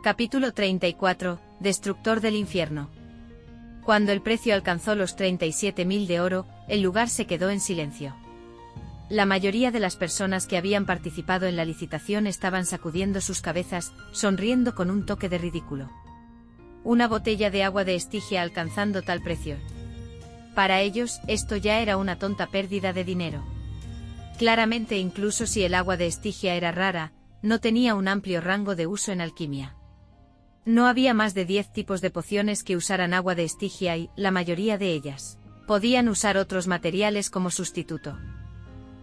Capítulo 34, Destructor del infierno. Cuando el precio alcanzó los 37.000 de oro, el lugar se quedó en silencio. La mayoría de las personas que habían participado en la licitación estaban sacudiendo sus cabezas, sonriendo con un toque de ridículo. Una botella de agua de Estigia alcanzando tal precio. Para ellos, esto ya era una tonta pérdida de dinero. Claramente, incluso si el agua de Estigia era rara, no tenía un amplio rango de uso en alquimia. No había más de 10 tipos de pociones que usaran agua de Estigia y, la mayoría de ellas, podían usar otros materiales como sustituto.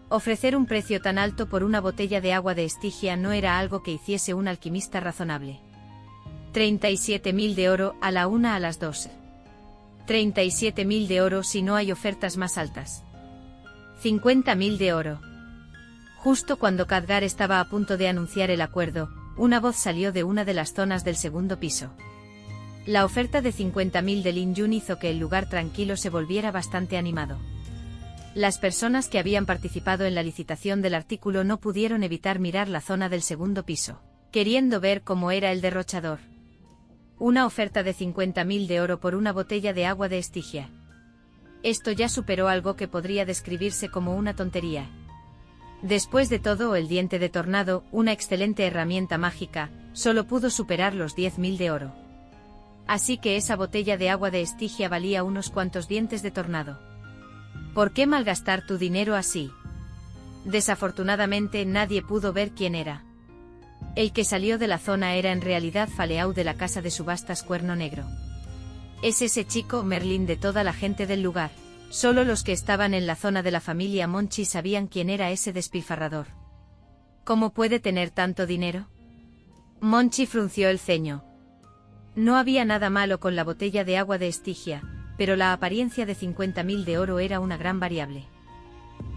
Ofrecer un precio tan alto por una botella de agua de Estigia no era algo que hiciese un alquimista razonable. 37.000 de oro a la 1 a las 2. 37.000 de oro si no hay ofertas más altas. 50.000 de oro. Justo cuando Khadgar estaba a punto de anunciar el acuerdo, una voz salió de una de las zonas del segundo piso. La oferta de 50.000 de Lin Yun hizo que el lugar tranquilo se volviera bastante animado. Las personas que habían participado en la licitación del artículo no pudieron evitar mirar la zona del segundo piso, queriendo ver cómo era el derrochador. Una oferta de 50.000 de oro por una botella de agua de Estigia. Esto ya superó algo que podría describirse como una tontería. Después de todo, el diente de tornado, una excelente herramienta mágica, solo pudo superar los 10.000 de oro. Así que esa botella de agua de Estigia valía unos cuantos dientes de tornado. ¿Por qué malgastar tu dinero así? Desafortunadamente nadie pudo ver quién era. El que salió de la zona era en realidad Faleau de la casa de subastas Cuerno Negro. Es ese chico Merlín de toda la gente del lugar. Solo los que estaban en la zona de la familia Monchi sabían quién era ese despilfarrador. ¿Cómo puede tener tanto dinero? Monchi frunció el ceño. No había nada malo con la botella de agua de Estigia, pero la apariencia de 50.000 de oro era una gran variable.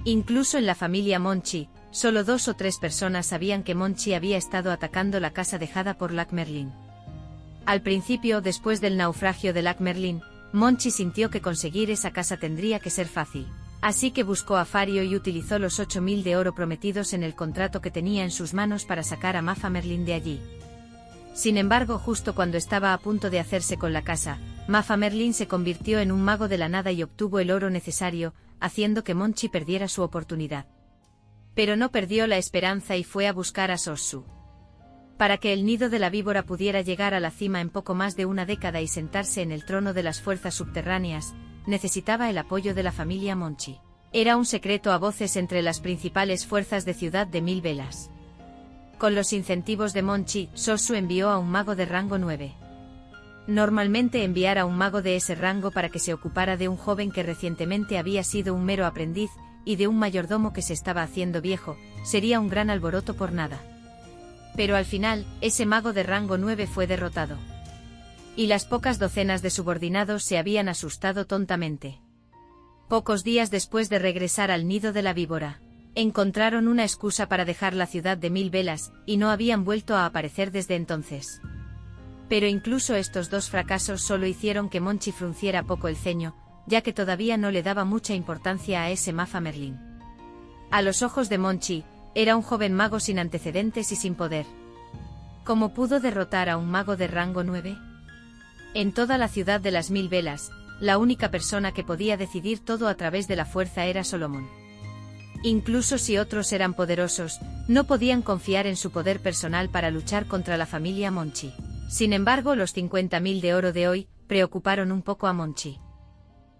Incluso en la familia Monchi, solo 2 o 3 personas sabían que Monchi había estado atacando la casa dejada por Lac Merlin. Al principio, después del naufragio de Lac Merlin, Monchi sintió que conseguir esa casa tendría que ser fácil, así que buscó a Fario y utilizó los 8.000 de oro prometidos en el contrato que tenía en sus manos para sacar a Mafa Merlin de allí. Sin embargo, justo cuando estaba a punto de hacerse con la casa, Mafa Merlin se convirtió en un mago de la nada y obtuvo el oro necesario, haciendo que Monchi perdiera su oportunidad. Pero no perdió la esperanza y fue a buscar a Sossu. Para que el nido de la víbora pudiera llegar a la cima en poco más de una década y sentarse en el trono de las fuerzas subterráneas, necesitaba el apoyo de la familia Monchi. Era un secreto a voces entre las principales fuerzas de Ciudad de Mil Velas. Con los incentivos de Monchi, Sossu envió a un mago de rango 9. Normalmente enviar a un mago de ese rango para que se ocupara de un joven que recientemente había sido un mero aprendiz, y de un mayordomo que se estaba haciendo viejo, sería un gran alboroto por nada. Pero al final, ese mago de rango 9 fue derrotado. Y las pocas docenas de subordinados se habían asustado tontamente. Pocos días después de regresar al nido de la víbora, encontraron una excusa para dejar la ciudad de Mil Velas, y no habían vuelto a aparecer desde entonces. Pero incluso estos 2 fracasos solo hicieron que Monchi frunciera poco el ceño, ya que todavía no le daba mucha importancia a ese Mafa Merlin. A los ojos de Monchi, era un joven mago sin antecedentes y sin poder. ¿Cómo pudo derrotar a un mago de rango 9? En toda la ciudad de las Mil Velas, la única persona que podía decidir todo a través de la fuerza era Solomon. Incluso si otros eran poderosos, no podían confiar en su poder personal para luchar contra la familia Monchi. Sin embargo, los 50.000 de oro de hoy preocuparon un poco a Monchi.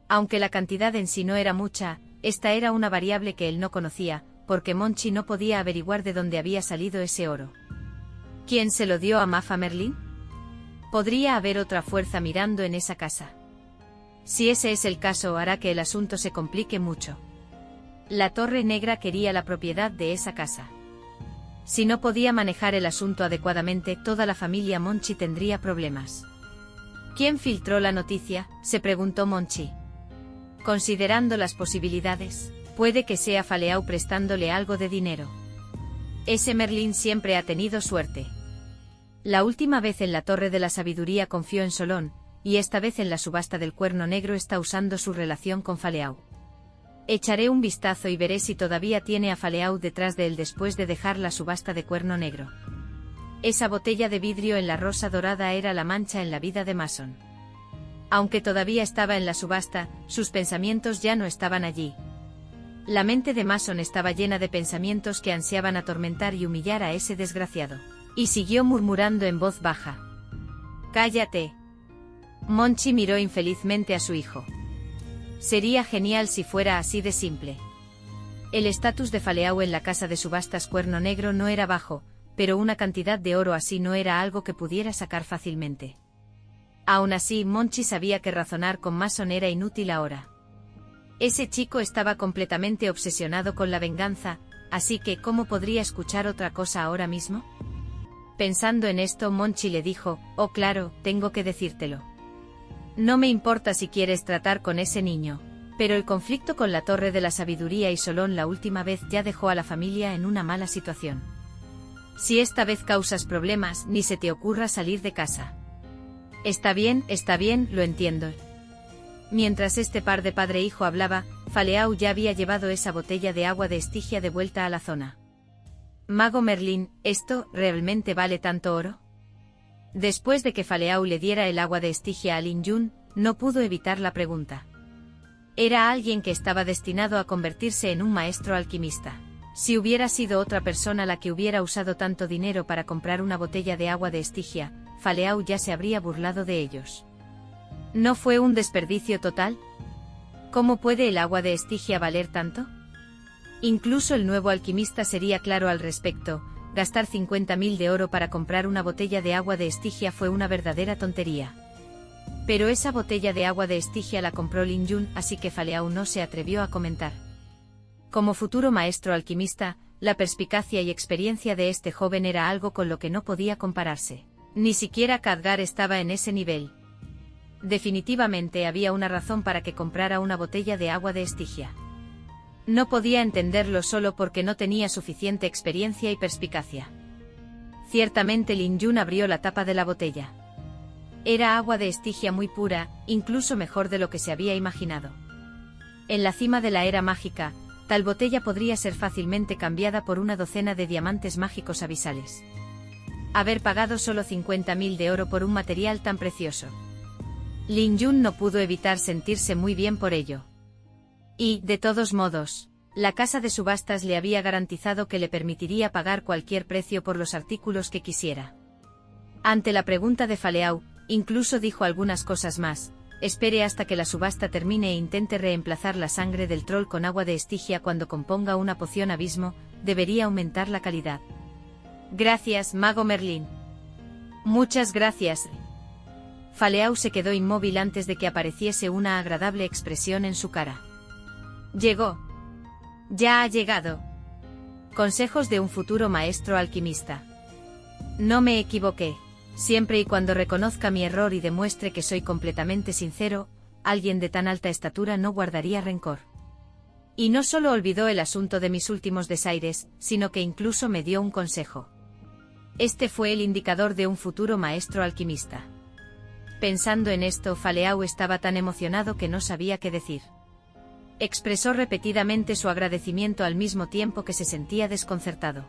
Aunque la cantidad en sí no era mucha, esta era una variable que él no conocía, porque Monchi no podía averiguar de dónde había salido ese oro. ¿Quién se lo dio a Mafa Merlin? Podría haber otra fuerza mirando en esa casa. Si ese es el caso, hará que el asunto se complique mucho. La Torre Negra quería la propiedad de esa casa. Si no podía manejar el asunto adecuadamente, toda la familia Monchi tendría problemas. ¿Quién filtró la noticia?, se preguntó Monchi. Considerando las posibilidades, puede que sea Faleau prestándole algo de dinero. Ese Merlín siempre ha tenido suerte. La última vez en la Torre de la Sabiduría confió en Solón, y esta vez en la subasta del Cuerno Negro está usando su relación con Faleau. Echaré un vistazo y veré si todavía tiene a Faleau detrás de él después de dejar la subasta de Cuerno Negro. Esa botella de vidrio en la rosa dorada era la mancha en la vida de Mason. Aunque todavía estaba en la subasta, sus pensamientos ya no estaban allí. La mente de Mason estaba llena de pensamientos que ansiaban atormentar y humillar a ese desgraciado. Y siguió murmurando en voz baja. «Cállate». Monchi miró infelizmente a su hijo. Sería genial si fuera así de simple. El estatus de Faleau en la casa de subastas Cuerno Negro no era bajo, pero una cantidad de oro así no era algo que pudiera sacar fácilmente. Aún así, Monchi sabía que razonar con Mason era inútil ahora. Ese chico estaba completamente obsesionado con la venganza, así que ¿cómo podría escuchar otra cosa ahora mismo? Pensando en esto, Monchi le dijo: «Oh claro, tengo que decírtelo. No me importa si quieres tratar con ese niño, pero el conflicto con la Torre de la Sabiduría y Solón la última vez ya dejó a la familia en una mala situación. Si esta vez causas problemas, ni se te ocurra salir de casa». Está bien, lo entiendo». Mientras este par de padre e hijo hablaba, Faleau ya había llevado esa botella de agua de Estigia de vuelta a la zona. «Mago Merlín, ¿esto realmente vale tanto oro?». Después de que Faleau le diera el agua de Estigia a Lin Yun, no pudo evitar la pregunta. Era alguien que estaba destinado a convertirse en un maestro alquimista. Si hubiera sido otra persona la que hubiera usado tanto dinero para comprar una botella de agua de Estigia, Faleau ya se habría burlado de ellos. ¿No fue un desperdicio total? ¿Cómo puede el agua de Estigia valer tanto? Incluso el nuevo alquimista sería claro al respecto: gastar 50.000 de oro para comprar una botella de agua de Estigia fue una verdadera tontería. Pero esa botella de agua de Estigia la compró Lin Yun, así que Faleau no se atrevió a comentar. Como futuro maestro alquimista, la perspicacia y experiencia de este joven era algo con lo que no podía compararse. Ni siquiera Khadgar estaba en ese nivel. Definitivamente había una razón para que comprara una botella de agua de Estigia. No podía entenderlo solo porque no tenía suficiente experiencia y perspicacia. Ciertamente Lin Yun abrió la tapa de la botella. Era agua de Estigia muy pura, incluso mejor de lo que se había imaginado. En la cima de la era mágica, tal botella podría ser fácilmente cambiada por una docena de diamantes mágicos abisales. Haber pagado solo 50.000 de oro por un material tan precioso. Lin Yun no pudo evitar sentirse muy bien por ello. Y, de todos modos, la casa de subastas le había garantizado que le permitiría pagar cualquier precio por los artículos que quisiera. Ante la pregunta de Faleau, incluso dijo algunas cosas más: «Espere hasta que la subasta termine e intente reemplazar la sangre del troll con agua de Estigia cuando componga una poción abismo, debería aumentar la calidad». «Gracias, Mago Merlín». «Muchas gracias». Faleau se quedó inmóvil antes de que apareciese una agradable expresión en su cara. «Llegó. Ya ha llegado. Consejos de un futuro maestro alquimista. No me equivoqué. Siempre y cuando reconozca mi error y demuestre que soy completamente sincero, alguien de tan alta estatura no guardaría rencor». Y no solo olvidó el asunto de mis últimos desaires, sino que incluso me dio un consejo. Este fue el indicador de un futuro maestro alquimista. Pensando en esto, Faleau estaba tan emocionado que no sabía qué decir. Expresó repetidamente su agradecimiento al mismo tiempo que se sentía desconcertado.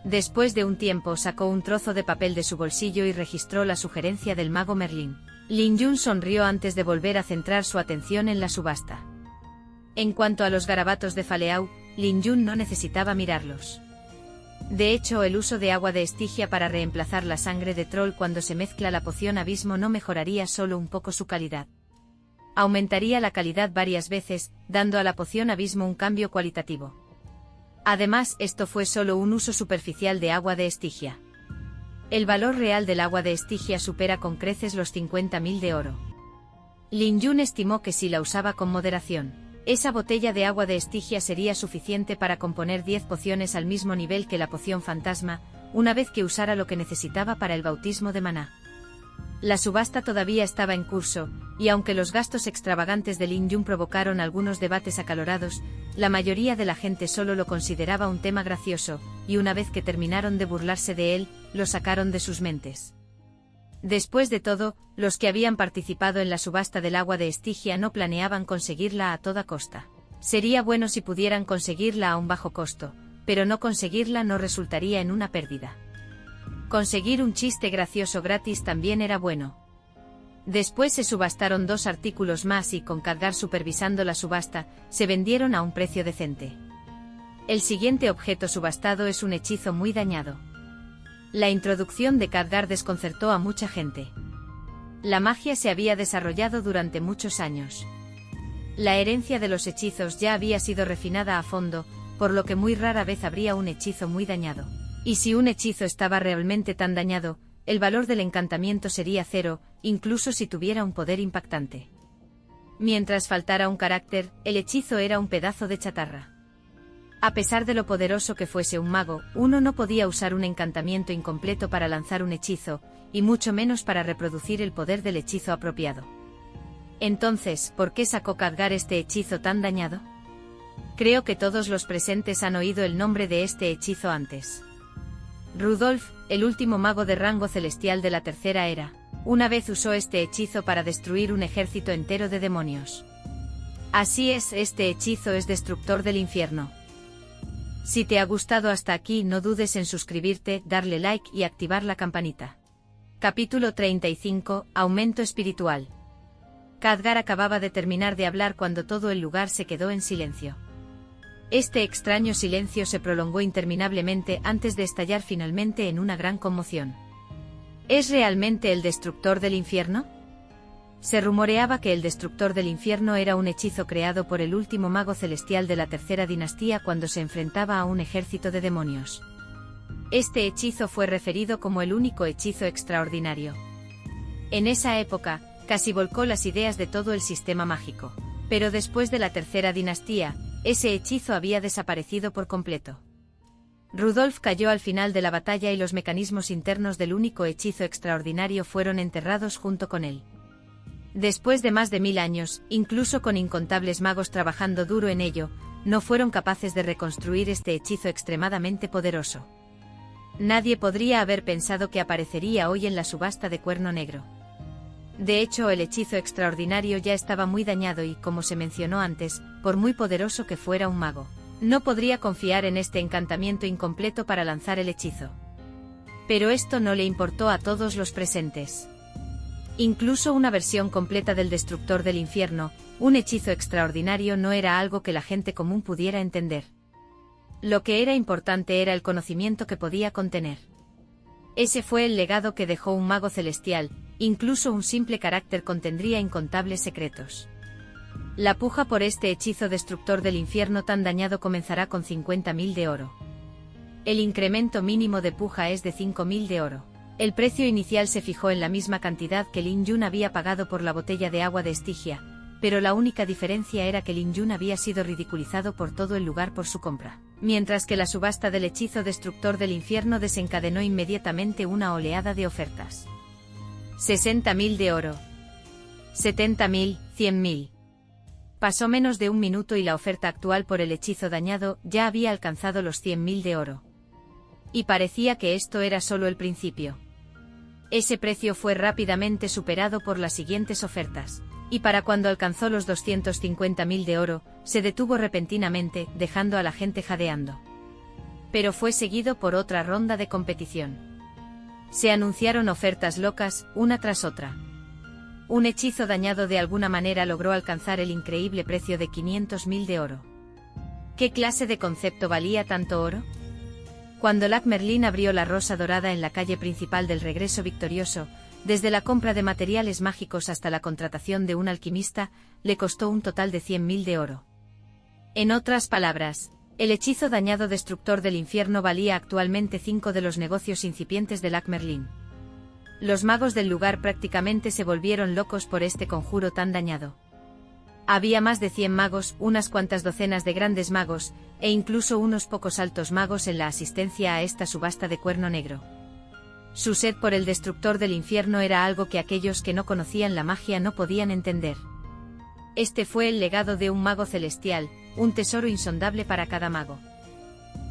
Después de un tiempo sacó un trozo de papel de su bolsillo y registró la sugerencia del mago Merlín. Lin Yun sonrió antes de volver a centrar su atención en la subasta. En cuanto a los garabatos de Faleau, Lin Yun no necesitaba mirarlos. De hecho, el uso de agua de Estigia para reemplazar la sangre de troll cuando se mezcla la poción abismo no mejoraría solo un poco su calidad. Aumentaría la calidad varias veces, dando a la poción abismo un cambio cualitativo. Además, esto fue solo un uso superficial de agua de Estigia. El valor real del agua de Estigia supera con creces los 50.000 de oro. Lin Yun estimó que si la usaba con moderación, esa botella de agua de Estigia sería suficiente para componer 10 pociones al mismo nivel que la poción fantasma, una vez que usara lo que necesitaba para el bautismo de maná. La subasta todavía estaba en curso, y aunque los gastos extravagantes de Lin Yun provocaron algunos debates acalorados, la mayoría de la gente solo lo consideraba un tema gracioso, y una vez que terminaron de burlarse de él, lo sacaron de sus mentes. Después de todo, los que habían participado en la subasta del agua de Estigia no planeaban conseguirla a toda costa. Sería bueno si pudieran conseguirla a un bajo costo, pero no conseguirla no resultaría en una pérdida. Conseguir un chiste gracioso gratis también era bueno. Después se subastaron 2 artículos más y, con Khadgar supervisando la subasta, se vendieron a un precio decente. El siguiente objeto subastado es un hechizo muy dañado. La introducción de Khadgar desconcertó a mucha gente. La magia se había desarrollado durante muchos años. La herencia de los hechizos ya había sido refinada a fondo, por lo que muy rara vez habría un hechizo muy dañado. Y si un hechizo estaba realmente tan dañado, el valor del encantamiento sería 0, incluso si tuviera un poder impactante. Mientras faltara un carácter, el hechizo era un pedazo de chatarra. A pesar de lo poderoso que fuese un mago, uno no podía usar un encantamiento incompleto para lanzar un hechizo, y mucho menos para reproducir el poder del hechizo apropiado. Entonces, ¿por qué sacó Khadgar este hechizo tan dañado? Creo que todos los presentes han oído el nombre de este hechizo antes. Rudolf, el último mago de rango celestial de la Tercera Era, una vez usó este hechizo para destruir un ejército entero de demonios. Así es, este hechizo es destructor del infierno. Si te ha gustado hasta aquí, no dudes en suscribirte, darle like y activar la campanita. Capítulo 35, Aumento espiritual. Khadgar acababa de terminar de hablar cuando todo el lugar se quedó en silencio. Este extraño silencio se prolongó interminablemente antes de estallar finalmente en una gran conmoción. ¿Es realmente el destructor del infierno? Se rumoreaba que el destructor del infierno era un hechizo creado por el último mago celestial de la Tercera Dinastía cuando se enfrentaba a un ejército de demonios. Este hechizo fue referido como el único hechizo extraordinario. En esa época, casi volcó las ideas de todo el sistema mágico. Pero después de la Tercera Dinastía, ese hechizo había desaparecido por completo. Rudolf cayó al final de la batalla y los mecanismos internos del único hechizo extraordinario fueron enterrados junto con él. Después de más de 1000 años, incluso con incontables magos trabajando duro en ello, no fueron capaces de reconstruir este hechizo extremadamente poderoso. Nadie podría haber pensado que aparecería hoy en la subasta de Cuerno Negro. De hecho, el hechizo extraordinario ya estaba muy dañado y, como se mencionó antes, por muy poderoso que fuera un mago, no podría confiar en este encantamiento incompleto para lanzar el hechizo. Pero esto no le importó a todos los presentes. Incluso una versión completa del destructor del infierno, un hechizo extraordinario, no era algo que la gente común pudiera entender. Lo que era importante era el conocimiento que podía contener. Ese fue el legado que dejó un mago celestial, incluso un simple carácter contendría incontables secretos. La puja por este hechizo destructor del infierno tan dañado comenzará con 50.000 de oro. El incremento mínimo de puja es de 5.000 de oro. El precio inicial se fijó en la misma cantidad que Lin Yun había pagado por la botella de agua de Estigia, pero la única diferencia era que Lin Yun había sido ridiculizado por todo el lugar por su compra, mientras que la subasta del hechizo destructor del infierno desencadenó inmediatamente una oleada de ofertas. 60.000 de oro. 70.000, 100.000. Pasó menos de un minuto y la oferta actual por el hechizo dañado ya había alcanzado los 100.000 de oro. Y parecía que esto era solo el principio. Ese precio fue rápidamente superado por las siguientes ofertas, y para cuando alcanzó los 250.000 de oro, se detuvo repentinamente, dejando a la gente jadeando. Pero fue seguido por otra ronda de competición. Se anunciaron ofertas locas, una tras otra. Un hechizo dañado de alguna manera logró alcanzar el increíble precio de 500.000 de oro. ¿Qué clase de concepto valía tanto oro? Cuando Lac Merlin abrió la rosa dorada en la calle principal del regreso victorioso, desde la compra de materiales mágicos hasta la contratación de un alquimista, le costó un total de 100.000 de oro. En otras palabras, el hechizo dañado destructor del infierno valía actualmente 5 de los negocios incipientes de Lac Merlin. Los magos del lugar prácticamente se volvieron locos por este conjuro tan dañado. Había más de 100 magos, unas cuantas docenas de grandes magos, e incluso unos pocos altos magos en la asistencia a esta subasta de Cuerno Negro. Su sed por el destructor del infierno era algo que aquellos que no conocían la magia no podían entender. Este fue el legado de un mago celestial, un tesoro insondable para cada mago.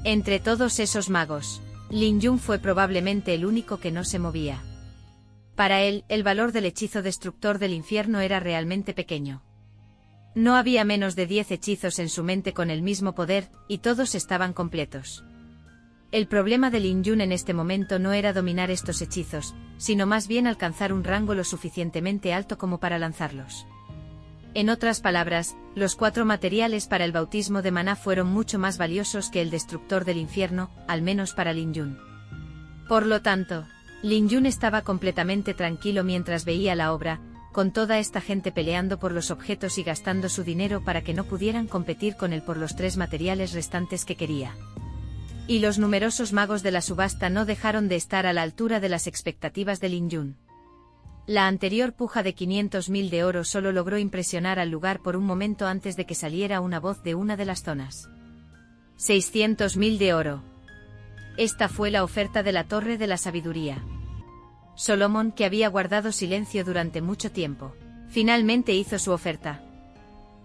Entre todos esos magos, Lin Yun fue probablemente el único que no se movía. Para él, el valor del hechizo destructor del infierno era realmente pequeño. No había menos de 10 hechizos en su mente con el mismo poder, y todos estaban completos. El problema de Lin Yun en este momento no era dominar estos hechizos, sino más bien alcanzar un rango lo suficientemente alto como para lanzarlos. En otras palabras, los 4 materiales para el bautismo de maná fueron mucho más valiosos que el destructor del infierno, al menos para Lin Yun. Por lo tanto, Lin Yun estaba completamente tranquilo mientras veía la obra, con toda esta gente peleando por los objetos y gastando su dinero para que no pudieran competir con él por los 3 materiales restantes que quería. Y los numerosos magos de la subasta no dejaron de estar a la altura de las expectativas de Lin Yun. La anterior puja de 500.000 de oro solo logró impresionar al lugar por un momento antes de que saliera una voz de una de las zonas. 600.000 de oro. Esta fue la oferta de la Torre de la Sabiduría. Solomon, que había guardado silencio durante mucho tiempo, finalmente hizo su oferta.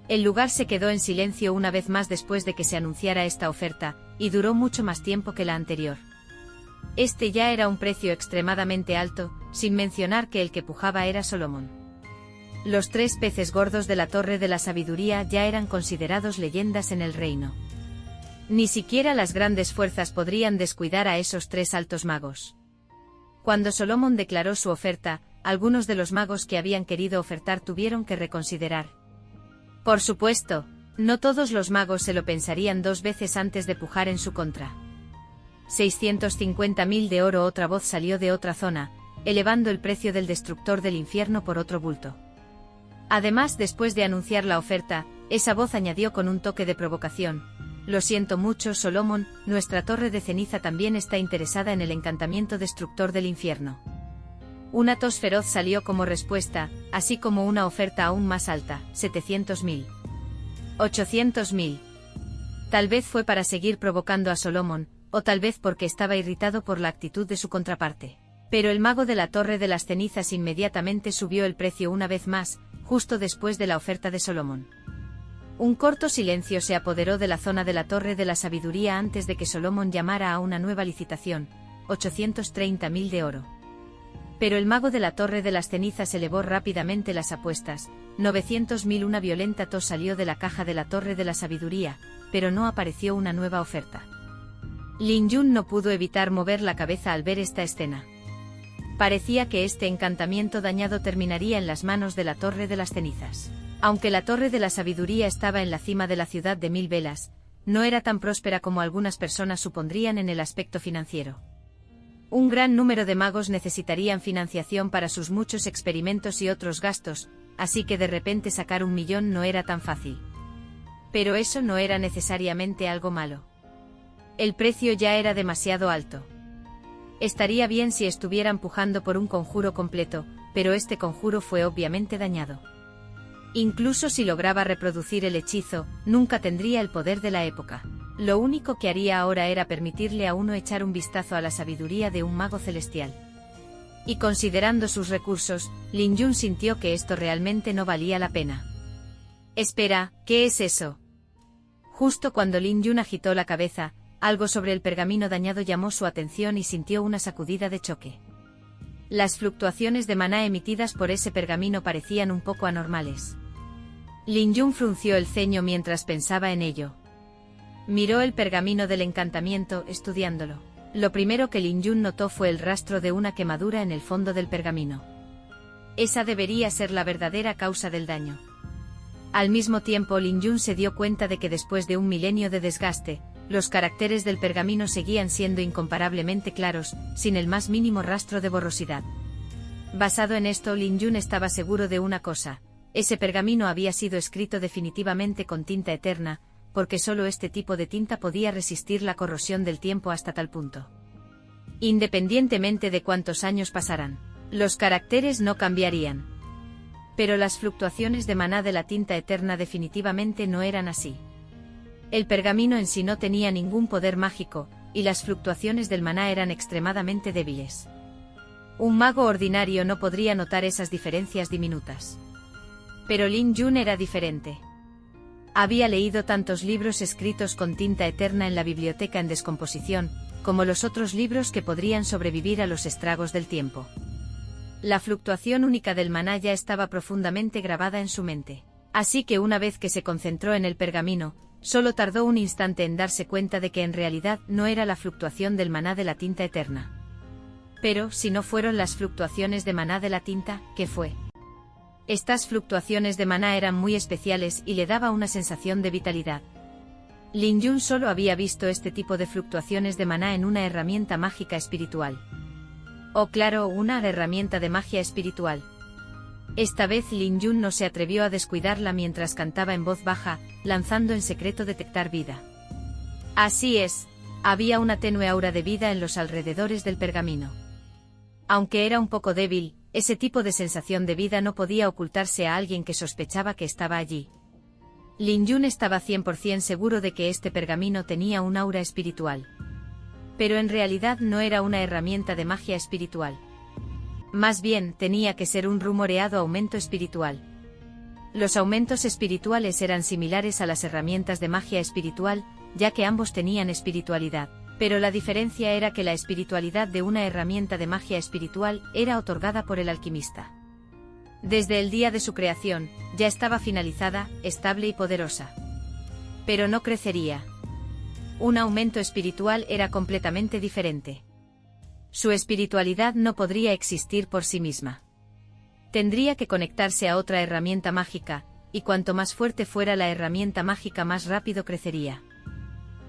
El lugar se quedó en silencio una vez más después de que se anunciara esta oferta, y duró mucho más tiempo que la anterior. Este ya era un precio extremadamente alto, sin mencionar que el que pujaba era Solomon. Los 3 peces gordos de la Torre de la Sabiduría ya eran considerados leyendas en el reino. Ni siquiera las grandes fuerzas podrían descuidar a esos 3 altos magos. Cuando Solomon declaró su oferta, algunos de los magos que habían querido ofertar tuvieron que reconsiderar. Por supuesto, no todos los magos se lo pensarían 2 veces antes de pujar en su contra. 650.000 de oro. Otra voz salió de otra zona, elevando el precio del destructor del infierno por otro bulto. Además, después de anunciar la oferta, esa voz añadió con un toque de provocación: lo siento mucho, Solomon, nuestra torre de ceniza también está interesada en el encantamiento destructor del infierno. Una tos feroz salió como respuesta, así como una oferta aún más alta: 700.000. 800.000. Tal vez fue para seguir provocando a Solomon, o tal vez porque estaba irritado por la actitud de su contraparte. Pero el mago de la Torre de las Cenizas inmediatamente subió el precio una vez más, justo después de la oferta de Solomon. Un corto silencio se apoderó de la zona de la Torre de la Sabiduría antes de que Solomon llamara a una nueva licitación: 830.000 de oro. Pero el mago de la Torre de las Cenizas elevó rápidamente las apuestas: 900.000. Una violenta tos salió de la caja de la Torre de la Sabiduría, pero no apareció una nueva oferta. Lin Yun no pudo evitar mover la cabeza al ver esta escena. Parecía que este encantamiento dañado terminaría en las manos de la Torre de las Cenizas. Aunque la Torre de la Sabiduría estaba en la cima de la ciudad de 1000 velas, no era tan próspera como algunas personas supondrían en el aspecto financiero. Un gran número de magos necesitarían financiación para sus muchos experimentos y otros gastos, así que de repente sacar 1 millón no era tan fácil. Pero eso no era necesariamente algo malo. El precio ya era demasiado alto. Estaría bien si estuvieran pujando por un conjuro completo, pero este conjuro fue obviamente dañado. Incluso si lograba reproducir el hechizo, nunca tendría el poder de la época. Lo único que haría ahora era permitirle a uno echar un vistazo a la sabiduría de un mago celestial. Y considerando sus recursos, Lin Yun sintió que esto realmente no valía la pena. Espera, ¿qué es eso? Justo cuando Lin Yun agitó la cabeza, algo sobre el pergamino dañado llamó su atención y sintió una sacudida de choque. Las fluctuaciones de maná emitidas por ese pergamino parecían un poco anormales. Lin Yun frunció el ceño mientras pensaba en ello. Miró el pergamino del encantamiento, estudiándolo. Lo primero que Lin Yun notó fue el rastro de una quemadura en el fondo del pergamino. Esa debería ser la verdadera causa del daño. Al mismo tiempo, Lin Yun se dio cuenta de que después de un milenio de desgaste, los caracteres del pergamino seguían siendo incomparablemente claros, sin el más mínimo rastro de borrosidad. Basado en esto, Lin Yun estaba seguro de una cosa: ese pergamino había sido escrito definitivamente con tinta eterna, porque solo este tipo de tinta podía resistir la corrosión del tiempo hasta tal punto. Independientemente de cuántos años pasaran, los caracteres no cambiarían. Pero las fluctuaciones de maná de la tinta eterna definitivamente no eran así. El pergamino en sí no tenía ningún poder mágico, y las fluctuaciones del maná eran extremadamente débiles. Un mago ordinario no podría notar esas diferencias diminutas. Pero Lin Yun era diferente. Había leído tantos libros escritos con tinta eterna en la biblioteca en descomposición, como los otros libros que podrían sobrevivir a los estragos del tiempo. La fluctuación única del maná ya estaba profundamente grabada en su mente. Así que una vez que se concentró en el pergamino, Solo tardó un instante en darse cuenta de que en realidad no era la fluctuación del maná de la tinta eterna. Pero, si no fueron las fluctuaciones de maná de la tinta, ¿qué fue? Estas fluctuaciones de maná eran muy especiales y le daba una sensación de vitalidad. Lin Yun solo había visto este tipo de fluctuaciones de maná en una herramienta mágica espiritual. Oh, claro, una herramienta de magia espiritual. Esta vez Lin Yun no se atrevió a descuidarla mientras cantaba en voz baja, lanzando en secreto detectar vida. Así es, había una tenue aura de vida en los alrededores del pergamino. Aunque era un poco débil, ese tipo de sensación de vida no podía ocultarse a alguien que sospechaba que estaba allí. Lin Yun estaba 100% seguro de que este pergamino tenía un aura espiritual. Pero en realidad no era una herramienta de magia espiritual. Más bien, tenía que ser un rumoreado aumento espiritual. Los aumentos espirituales eran similares a las herramientas de magia espiritual, ya que ambos tenían espiritualidad, pero la diferencia era que la espiritualidad de una herramienta de magia espiritual era otorgada por el alquimista. Desde el día de su creación, ya estaba finalizada, estable y poderosa. Pero no crecería. Un aumento espiritual era completamente diferente. Su espiritualidad no podría existir por sí misma. Tendría que conectarse a otra herramienta mágica, y cuanto más fuerte fuera la herramienta mágica más rápido crecería.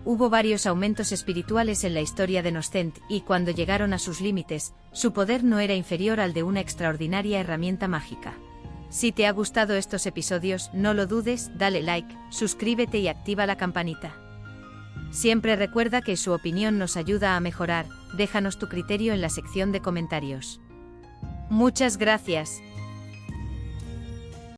Hubo varios aumentos espirituales en la historia de Nostent y cuando llegaron a sus límites, su poder no era inferior al de una extraordinaria herramienta mágica. Si te ha gustado estos episodios, no lo dudes, dale like, suscríbete y activa la campanita. Siempre recuerda que su opinión nos ayuda a mejorar, déjanos tu criterio en la sección de comentarios. Muchas gracias.